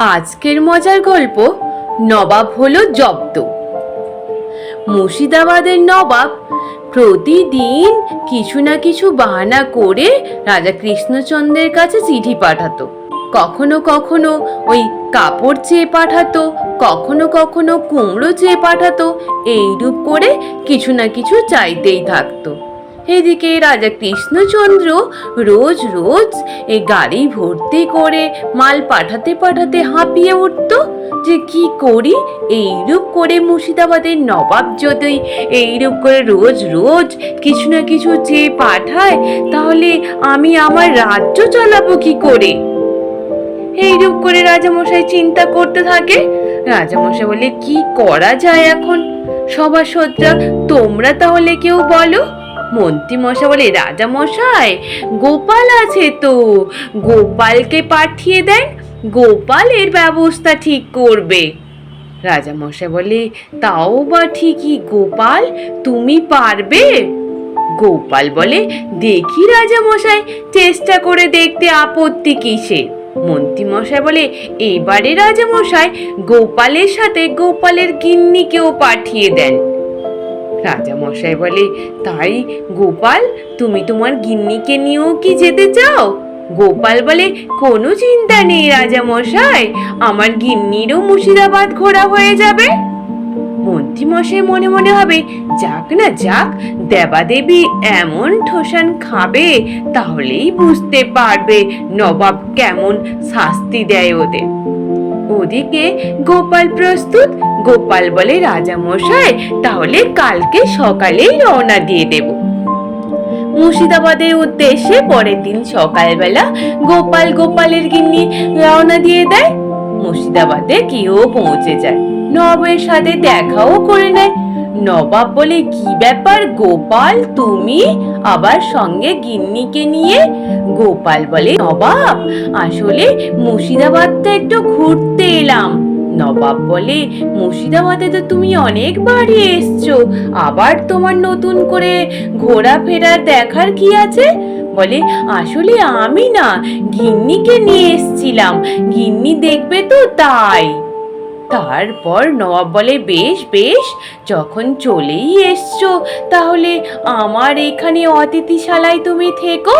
আজকের মজার গল্প নবাব হলো জব্দ। মুর্শিদাবাদের নবাব প্রতিদিন কিছু না কিছু বাহানা করে রাজা কৃষ্ণচন্দ্রের কাছে চিঠি পাঠাতো। কখনো কখনো ওই কাপড় চেয়ে পাঠাতো, কখনো কখনো কুমড়ো চেয়ে পাঠাতো। এইরূপ করে কিছু না কিছু চাইতেই থাকতো। এদিকে রাজা কৃষ্ণচন্দ্র রোজ রোজ এই গাড়ি ভর্তি করে মাল পাঠাতে পাঠাতে হাঁপিয়ে উঠত যে কি করি। এইরূপ করে মুর্শিদাবাদের নবাব যদি এইরূপ করে রোজ রোজ কিছু না কিছু চেয়ে পাঠায়, তাহলে আমি আমার রাজ্য চালাবো কি করে? এইরূপ করে রাজামশাই চিন্তা করতে থাকে। রাজামশাই বলে, কি করা যায় এখন? সভাসদরা তোমরা তাহলে কেউ বলো। মন্ত্রী মশাই বলে, রাজা মশাই গোপাল আছে তো, গোপালকে পাঠিয়ে দেন, গোপালের ব্যবস্থা ঠিক করবে। রাজা মশাই বলে, তাও বা ঠিকই, গোপাল তুমি পারবে? গোপাল বলে, দেখি রাজা মশাই, চেষ্টা করে দেখতে আপত্তি কিসে? মন্ত্রী মশাই বলে, এবারে রাজা মশাই গোপালের সাথে গোপালের গিন্নিকেও পাঠিয়ে দেন। রাজা মশাই বলে, তাই গোপাল, তুমি তোমার গিন্নিকে নিয়েও কি যেতে চাও? গোপাল বলে, কোনো চিন্তা নেই রাজা মশাই, আমার গিন্নিরও মুর্শিদাবাদ ঘোরা হয়ে যাবে। মন্ত্রী মশাই মনে মনে হবে, যাক না যাক, দেবাদেবী এমন ঠোসান খাবে, তাহলেই বুঝতে পারবে নবাব কেমন শাস্তি দেয় ওদের। ওদিকে গোপাল প্রস্তুত। গোপাল বলে, রাজা মশাই তাহলে কালকে সকালেই রওনা দিয়ে দেব মুর্শিদাবাদের উদ্দেশ্যে। পরের দিন সকালবেলা গোপাল গোপালের গিন্নি রওনা দিয়ে দেয়। মুর্শিদাবাদে গিয়েও পৌঁছে যায়, নবাবের সাথে দেখাও করে নেয়। নবাব বলে, কি ব্যাপার গোপাল, তুমি আবার সঙ্গে গিন্নিকে নিয়ে? গোপাল বলে, নবাব আসলে মুর্শিদাবাদটা একটু ঘুরতে এলাম। নবাব বলে, মুর্শিদাবাদে তো তুমি অনেকবারই এসছো, আবার তোমার নতুন করে ঘোরাফেরার দেখার কি আছে? বলে, আসলে আমি না, গিন্নিকে নিয়ে এসছিলাম, গিন্নি দেখবে তো তাই। তারপর নবাব বলে, বেশ বেশ, যখন চলেই এসছো তাহলে আমার এখানে অতিথিশালায় তুমি থেকো।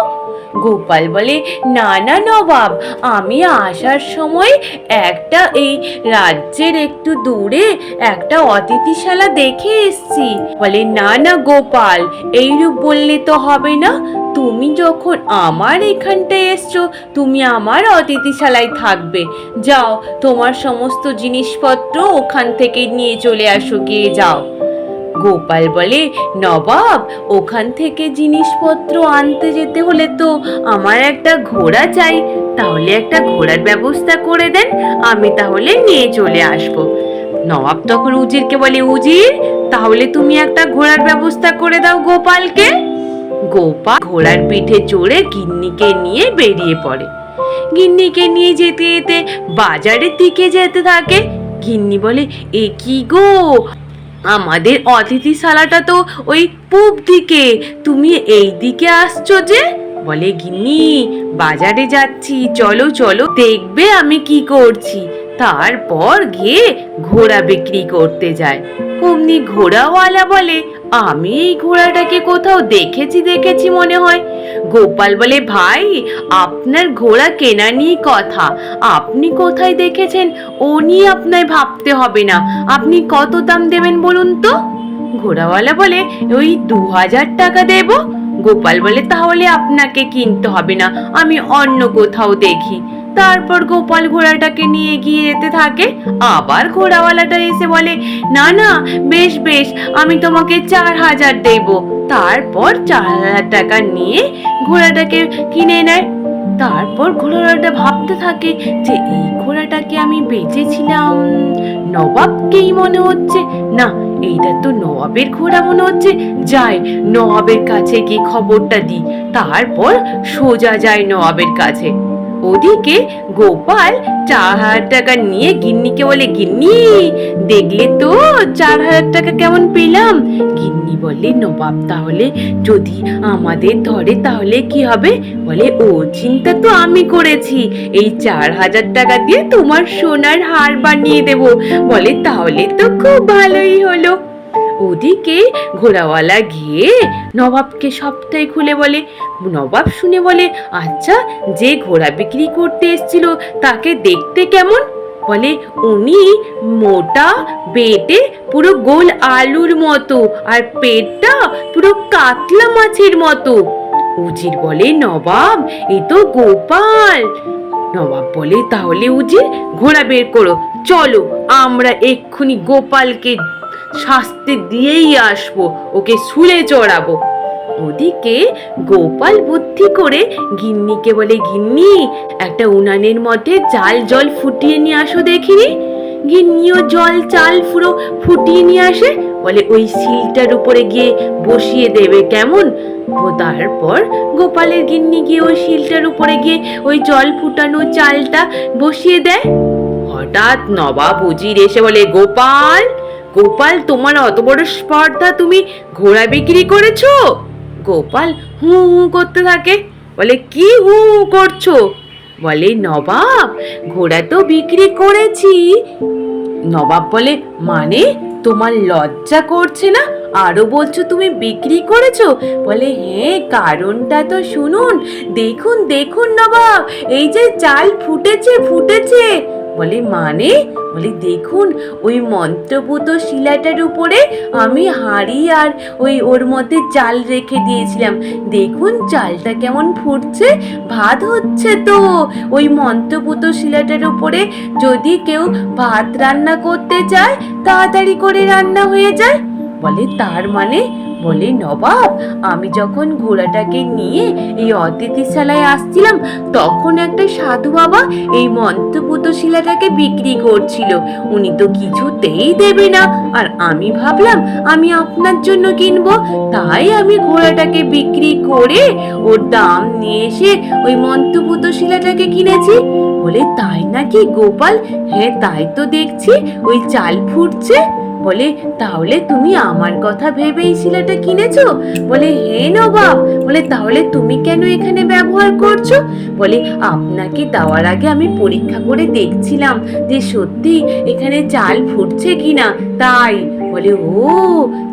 গোপাল বলে, না না নবাব, আমি আসার সময় একটা এই রাজ্যের একটু দূরে একটা অতিথিশালা দেখে এসছি। বলে, না না গোপাল, এইরূপ বললে তো হবে না, তুমি যখন আমার এখানটায় এসছো, তুমি আমার অতিথিশালায় থাকবে। যাও, তোমার সমস্ত জিনিসপত্র ওখান থেকে নিয়ে চলে আসো, গিয়ে যাও। গোপাল বলে, নবাব ওখান থেকে জিনিসপত্র আনতে যেতে হলে তো আমার একটা ঘোড়া চাই, তাহলে একটা ঘোড়ার ব্যবস্থা করে দেন, আমি তাহলে নিয়ে চলে আসব। নবাব তখন উজিরকে বলে, উজির তাহলে তুমি একটা ঘোড়ার ব্যবস্থা করে দাও গোপালকে। গোপাল ঘোড়ার পিঠে চড়ে গিন্নিকে নিয়ে বেরিয়ে পড়ে। গিন্নিকে নিয়ে যেতে যেতে বাজারের দিকে যেতে থাকে। গিন্নি বলে, এ কি গো, আমাদের অতিথিশালাটা তো ওই পূব দিকে, তুমি এই দিকে আসছো যে? বলে, গিন্নি বাজারে যাচ্ছি, চলো চলো দেখবে আমি কি করছি। তারপর গিয়ে ঘোড়া বিক্রি করতে যায়। অমনি ঘোড়াওয়ালা বলে, আমি এই ঘোড়াটাকে কোথাও দেখেছি দেখেছি মনে হয়। গোপাল বলে, ভাই আপনার ঘোড়া কেনা নিয়ে কথা, আপনি কোথায় দেখেছেন ও নিয়ে আপনার ভাবতে হবে না, আপনি কত দাম দেবেন বলুন তো? ঘোড়াওয়ালা বলে, ওই 2000 টাকা দেব। গোপাল বলে, তাহলে আপনাকে কিনতে হবে না, আমি অন্য কোথাও দেখি। তারপর গোপাল ঘোড়াটাকে নিয়ে গিয়ে যেতে থাকে। আবার ঘোড়াওয়ালাটা এসে বলে, না না, বেশ বেশ, আমি তোমাকে 4000 দেব। তারপর 4000 টাকা নিয়ে ঘোড়াটাকে কিনে নেয়। তারপর ঘোড়াটা ভাবতে থাকে যে এই ঘোড়াটাকে আমি বেচেছিলাম নবাবকেই মনে হচ্ছে, না এইটা তো নবাবের ঘোড়া মনে হচ্ছে, যাই নবাবের কাছে গিয়ে খবরটা দিই। তারপর সোজা যায় নবাবের কাছে। ওদিকে গোপাল 4,000 টাকা নিয়ে গিন্নিকে বলে, গিন্নি দেখলে তো 4,000 টাকা কেমন পেলাম। গিন্নি বলে, নবাব তাহলে যদি আমাদের ধরে তাহলে কি হবে? বলে, ও চিন্তা তো আমি করেছি, এই 4,000 টাকা দিয়ে তোমার সোনার হার বানিয়ে দেব। বলে, তাহলে তো খুব ভালোই হলো। ওদিকে ঘোড়াওয়ালা গিয়ে নবাবকে সবটাই খুলে বলে। নবাব শুনে বলে, আচ্ছা, যে ঘোড়া বিক্রি করতে এসেছিল তাকে দেখতে কেমন? বলে, উনি মোটা, বেটে পুরো গোল আলুর মতো, আর পেটটা পুরো কাতলা মাছের মতো। উজির বলে, নবাব এ তো গোপাল। নবাব বলে, তাহলে উজির ঘোড়া বের করো, চলো আমরা এক্ষুনি গোপালকে শাস্তি দিয়েই আসবো, ওকে শুলে চড়াবো। ওদিকে গোপাল বুদ্ধি করে গিন্নিকে বলে, গিন্নি একটা উনানের মধ্যে চাল জল ফুটিয়ে নিয়ে আসো দেখিনি। গিন্নিও জল চাল পুরো ফুটিয়ে নিয়ে আসে। বলে, ওই শিলটার উপরে গিয়ে বসিয়ে দেবে কেমন? তারপর গোপালের গিন্নি গিয়ে ওই শিলটার উপরে গিয়ে ওই জল ফুটানো চালটা বসিয়ে দেয়। হঠাৎ নবাব উজির এসে বলে, গোপাল, গোপাল তোমার অত বড় স্পর্ধা, তুমি ঘোড়া বিক্রি করেছো? গোপাল হু হু করতে থাকে। বলে, কি হু হু করছো? বলে, নবাব ঘোড়া তো বিক্রি করেছি। নবাব বলে, মানে তোমার লজ্জা করছে না? আরো বলছো তুমি বিক্রি করেছো? বলে, হ্যাঁ, কারণটা তো শুনুন। দেখুন দেখুন নবাব, এই যে চাল ফুটেছে ফুটেছে। বলে, মানে? বলে, দেখুন ওই মন্ত্রপুত শিলাটার উপরে আমি হাঁড়ি আর ওর মধ্যে চাল রেখে দিয়েছিলাম। দেখুন চালটা কেমন ফুটছে, ভাত হচ্ছে তো। ওই মন্ত্রপুত শিলাটার উপরে যদি কেউ ভাত রান্না করতে চায় তাড়াতাড়ি করে রান্না হয়ে যায়। বলে, তার মানে? বলে, নবাব আমি যখন ঘোড়াটাকে নিয়ে এই অতিথিশালায় আসছিলাম তখন একটা সাধু বাবা এই মন্ত্রপুত শিলাটাকে বিক্রি করছিল। উনি তো কিছুতেই দেবে না, আর আমি ভাবলাম আমি আপনার জন্য কিনবো, তাই আমি ঘোড়াটাকে বিক্রি করে ওর দাম নিয়ে এসে ওই মন্ত্রপুত শিলাটাকে কিনেছি। বলে, তাই নাকি গোপাল? হ্যাঁ, তাই তো দেখছি, ওই চাল ফুটছে। বলে, তাহলে তুমি আমার কথা ভেবে এই শিলাটা কিনেছো? বলে, হ্যাঁ নবাব। বলে, তাহলে তুমি কেন এখানে ব্যবহার করছো? বলে, আপনাকে দেওয়ার আগে আমি পরীক্ষা করে দেখছিলাম যে সত্যি এখানে চাল ফুটছে কিনা, তাই। বলে, ও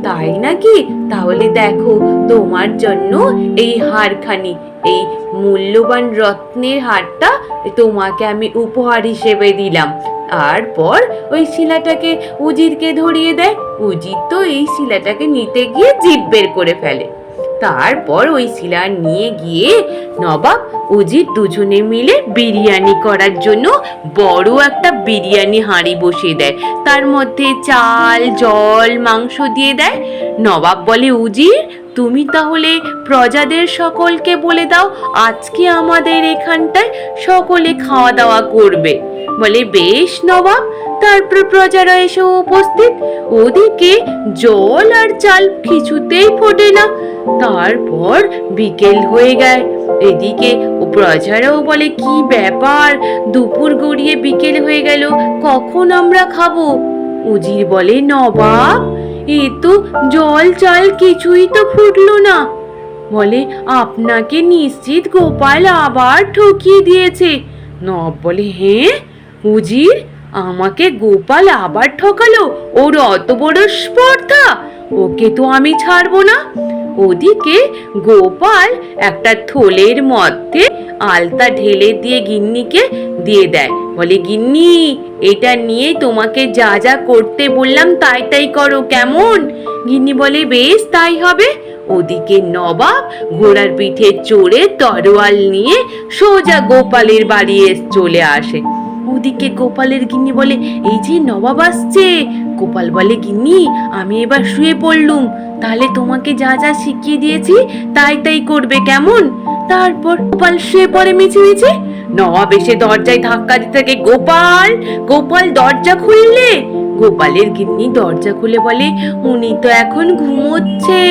তাই নাকি? তাহলে দেখো তোমার জন্য এই হারখানি, এই মূল্যবান রত্নের হারটা তোমাকে আমি উপহার হিসেবে দিলাম। তারপর ওই শিলাটাকে উজিরকে ধরিয়ে দেয়। উজির তো এই শিলাটাকে নিতে গিয়ে জিভ বের করে ফেলে। তারপর ওই শিলা নিয়ে গিয়ে নবাব উজির দুজনে মিলে বিরিয়ানি করার জন্য বড় একটা বিরিয়ানি হাঁড়ি বসিয়ে দেয়। তার মধ্যে চাল, জল, মাংস দিয়ে দেয়। নবাব বলে, উজির তুমি তাহলে প্রজাদের সকলকে বলে দাও আজকে আমাদের এখানটায় সকলে খাওয়া দাওয়া করবে। বলে, বেশ নবাব। তারপর প্রজারা এসে উপস্থিত। ওদিকে জল আর চাল কিছুতেই ফোটে না। তারপর বিকেল হয়ে গেল। এদিকে প্রজারাও বলে, কি ব্যাপার, দুপুর গড়িয়ে বিকেল হয়ে গেল, কখন আমরা খাবো? উজির বলে, নবাব এ তো জল চাল কিছুই তো ফুটলো না। বলে, আপনাকে নিশ্চিত গোপাল আবার ঠকিয়ে দিয়েছে। নবাব বলে, হ্যাঁ উজির, আমাকে গোপাল আবার ঠকালো? ওর অত বড় স্পর্ধা, ওকে তো আমি ছাড়বো না। ওদিকে গোপাল একটা থলের মধ্যে আলতা ঢেলে দিয়ে গিন্নিকে দিয়ে দেয়। বলে, গিন্নি এটা নিয়ে তোমাকে যা যা করতে বললাম তাই তাই করো, কেমন? গিন্নি বলে, বেশ তাই হবে। ওদিকে নবাব ঘোড়ার পিঠে চড়ে তরোয়াল নিয়ে সোজা গোপালের বাড়ি চলে আসে। ওদিকে গোপালের গিন্নি বলে, এই যে নবাব আসছে। গোপাল বলে, গিন্নি আমি এবার শুয়ে পড়লুম, তাহলে তোমাকে যা যা শিখিয়ে দিয়েছি তাই তাই করবে, কেমন? তারপর গোপাল শুয়ে পড়ে মিছিমিছি। নবাব এসে দরজায় ধাক্কা দিতে থাকে, গোপাল, গোপাল দরজা খুললে? গোপালের গিন্নি দরজা খুলে বলে, উনি তো এখন ঘুমোচ্ছে।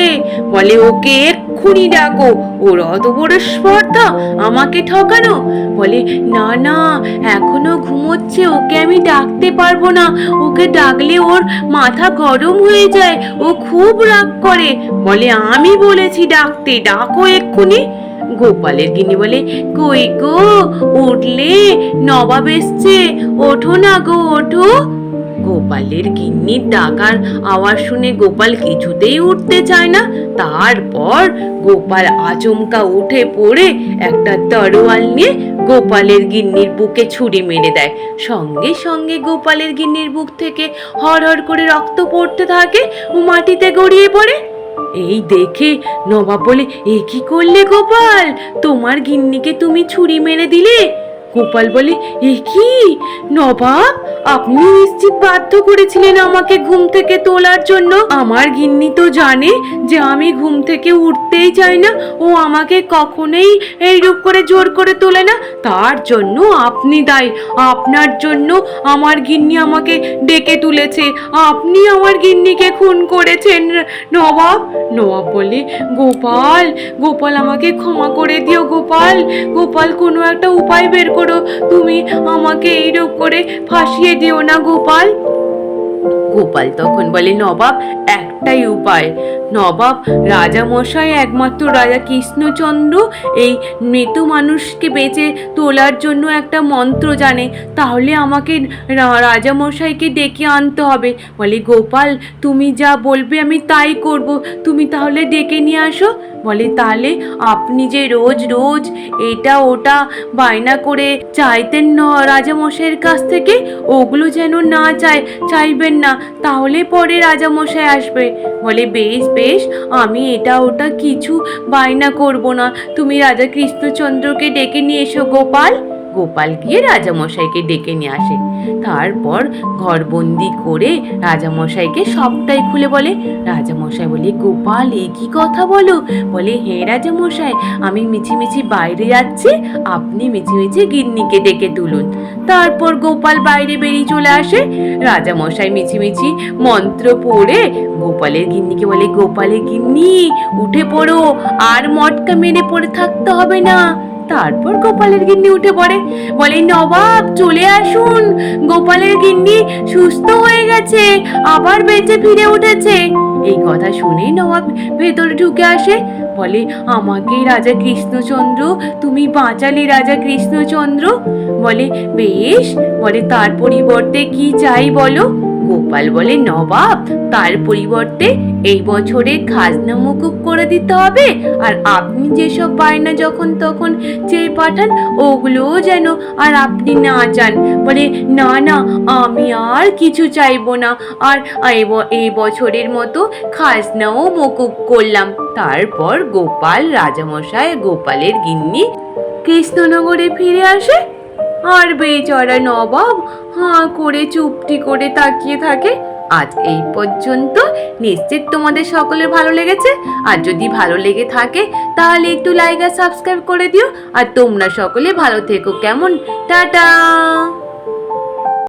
বলে, ওকে এক্ষুনি ডাকো, ওর অত বড় স্পর্ধা আমাকে ঠকানো। বলে না না, এখনো ঘুমোচ্ছে, ওকে আমি ডাকতে পারবো না, ওকে ডাকলে ওর মাথা গরম হয়ে যায়, ও খুব রাগ করে। বলে আমি বলেছি ডাকতে, ডাকো এক্ষুনি। গোপালের গিন্নি বলে কই গো, উঠলে, নবাব এসছে, ওঠো না গো, ওঠো। গোপালের গিন্নির ডাকার আওয়াজ শুনে গোপাল কিছুতেই উঠতে চায় না। তারপর গোপাল আচমকা উঠে পড়ে একটা তরোয়াল নিয়ে গোপালের গিন্নির বুকে ছুরি মেরে দেয়। সঙ্গে সঙ্গে গোপালের গিন্নির বুক থেকে হরহর করে রক্ত পড়তে থাকে ও মাটিতে গড়িয়ে পড়ে। এই দেখে নবাব বলে এ কি করলে গোপাল, তোমার গিন্নিকে তুমি ছুরি মেরে দিলে? গোপাল বলে এ কি নবাব, আপনি নিশ্চিত বাধ্য করেছিলেন আমাকে ঘুম থেকে তোলার জন্য। আমার গিন্নি তো জানে যে আমি ঘুম থেকে উঠতেই চাই না, ও আমাকে কখনোই এইরূপ করে জোর করে তোলে না, তার জন্য আপনি দায়ী। আপনার জন্য আমার গিন্নি আমাকে ডেকে তুলেছে, আপনি আমার গিন্নিকে খুন করেছেন নবাব। নবাব বলে গোপাল, গোপাল আমাকে ক্ষমা করে দিও গোপাল, গোপাল কোনো একটা উপায় বের করো, তুমি আমাকে এইরূপ করে ফাঁসিয়ে দিও না গোপাল। গোপাল তখন বলে নবাব একটাই উপায়, নবাব রাজা মশাই, একমাত্র রাজা কৃষ্ণচন্দ্র এই মৃত মানুষকে বেঁচে তোলার জন্য একটা মন্ত্র জানে, তাহলে আমাকে রাজা মশাইকে ডেকে আনতে হবে। বলে গোপাল তুমি যা বলবে আমি তাই করব, তুমি তাহলে ডেকে নিয়ে আসো। বলে তাহলে আপনি যে রোজ রোজ এটা ওটা বায়না করে চাইতেন রাজা মশাইয়ের কাছ থেকে, ওগুলো যেন না চাইবেন না, তাহলে পরে রাজা মশাই আসবে। বলে বেশ বেশ, আমি এটা ওটা কিছু বায়না করব না, তুমি রাজা কৃষ্ণচন্দ্রকে ডেকে নিয়ে এসো গোপাল। গোপাল গিয়ে রাজামশাইকে ডেকে নিয়ে আসে। তারপর ঘরবন্দি করে রাজামশাইকে সবটাই খুলে বলে। রাজামশাই বলে গোপাল এ কি কথা বলো? বলে হ্যাঁ রাজামশাই, আমি মিছিমিছি বাইরে যাচ্ছি, আপনি মিছিমিছি গিন্নিকে ডেকে তুলুন। তারপর গোপাল বাইরে বেরিয়ে চলে আসে। রাজামশাই মিছিমিছি মন্ত্র পড়ে গোপালের গিন্নিকে বলে গোপালের গিন্নি উঠে পড়ো, আর মটকা মেরে পড়ে থাকতে হবে না। তারপর গোপালের গিন্নি উঠে পড়ে, বলে নবাব চলে আসুন, গোপালের গিন্নি সুস্থ হয়ে গেছে, আবার বেঁচে ফিরে উঠেছে। এই কথা শুনে নবাব ভেতরে ঢুকে আসে। বলে আমাকে রাজা কৃষ্ণচন্দ্র তুমি বাঁচালে রাজা কৃষ্ণচন্দ্র। বলে বেশ, বলে তার পরিবর্তে কি চাই বলো। গোপাল বলে নবাব তার পরিবর্তে এই বছরে খাজনা মকুব করে দিতে হবে, আর আপনি যেসব বায়না যখন তখন চেয়ে পাঠান ওগুলোও যেন আর আপনি না চান। বলে না না, আমি আর কিছু চাইবো না, আর এই বছরের মতো খাজনাও মকুব করলাম। তারপর গোপাল, রাজামশাই, গোপালের গিন্নি কৃষ্ণনগরে ফিরে আসে। আর বেচারা নবাব হাঁ করে চুপটি করে তাকিয়ে থাকে। আজ এই পর্যন্ত। নিশ্চিত তোমাদের সকলের ভালো লেগেছে, আর যদি ভালো লেগে থাকে তাহলে একটু লাইক আর সাবস্ক্রাইব করে দিও। আর তোমরা সকলে ভালো থেকো, কেমন? টাটা।